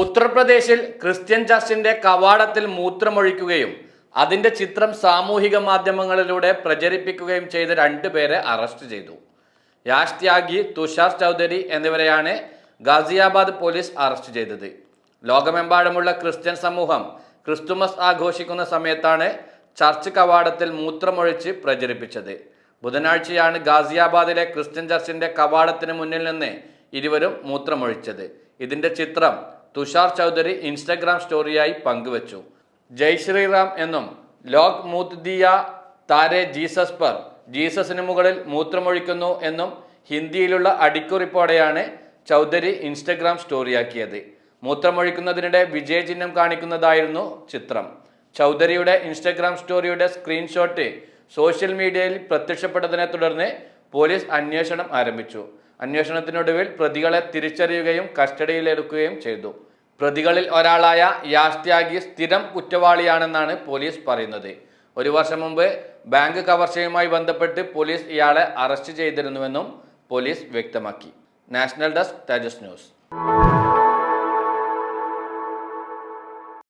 ഉത്തർപ്രദേശിൽ ക്രിസ്ത്യൻ ചർച്ചിന്റെ കവാടത്തിൽ മൂത്രമൊഴിക്കുകയും അതിന്റെ ചിത്രം സാമൂഹിക മാധ്യമങ്ങളിലൂടെ പ്രചരിപ്പിക്കുകയും ചെയ്ത രണ്ടുപേരെ അറസ്റ്റ് ചെയ്തു. യാഷ് ത്യാഗി, തുഷാർ ചൗധരി എന്നിവരെയാണ് ഗാസിയാബാദ് പോലീസ് അറസ്റ്റ് ചെയ്തത്. ലോകമെമ്പാടുമുള്ള ക്രിസ്ത്യൻ സമൂഹം ക്രിസ്തുമസ് ആഘോഷിക്കുന്ന സമയത്താണ് ചർച്ച് കവാടത്തിൽ മൂത്രമൊഴിച്ച് പ്രചരിപ്പിച്ചത്. ബുധനാഴ്ചയാണ് ഗാസിയാബാദിലെ ക്രിസ്ത്യൻ ചർച്ചിന്റെ കവാടത്തിന് മുന്നിൽ നിന്ന് ഇരുവരും മൂത്രമൊഴിച്ചത്. ഇതിന്റെ ചിത്രം തുഷാർ ചൗധരി ഇൻസ്റ്റഗ്രാം സ്റ്റോറിയായി പങ്കുവച്ചു. ജയ് ശ്രീറാം എന്നും ലോക് മൂത്ത് ദിയ താരെ ജീസസ് പർ, ജീസസിന് മുകളിൽ മൂത്രമൊഴിക്കുന്നു എന്നും ഹിന്ദിയിലുള്ള അടിക്കുറിപ്പോടെയാണ് ചൗധരി ഇൻസ്റ്റഗ്രാം സ്റ്റോറിയാക്കിയത്. മൂത്രമൊഴിക്കുന്നതിനിടെ വിജയചിഹ്നം കാണിക്കുന്നതായിരുന്നു ചിത്രം. ചൗധരിയുടെ ഇൻസ്റ്റഗ്രാം സ്റ്റോറിയുടെ സ്ക്രീൻഷോട്ട് സോഷ്യൽ മീഡിയയിൽ പ്രത്യക്ഷപ്പെട്ടതിനെ തുടർന്ന് പോലീസ് അന്വേഷണം ആരംഭിച്ചു. അന്വേഷണത്തിനൊടുവിൽ പ്രതികളെ തിരിച്ചറിയുകയും കസ്റ്റഡിയിലെടുക്കുകയും ചെയ്തു. പ്രതികളിൽ ഒരാളായ യാഷ് ത്യാഗി സ്ഥിരം കുറ്റവാളിയാണെന്നാണ് പോലീസ് പറയുന്നത്. ഒരു വർഷം മുമ്പ് ബാങ്ക് കവർച്ചയുമായി ബന്ധപ്പെട്ട് പോലീസ് ഇയാളെ അറസ്റ്റ് ചെയ്തിരുന്നുവെന്നും പോലീസ് വ്യക്തമാക്കി. നാഷണൽ ഡെസ്ക്, തേജസ് ന്യൂസ്.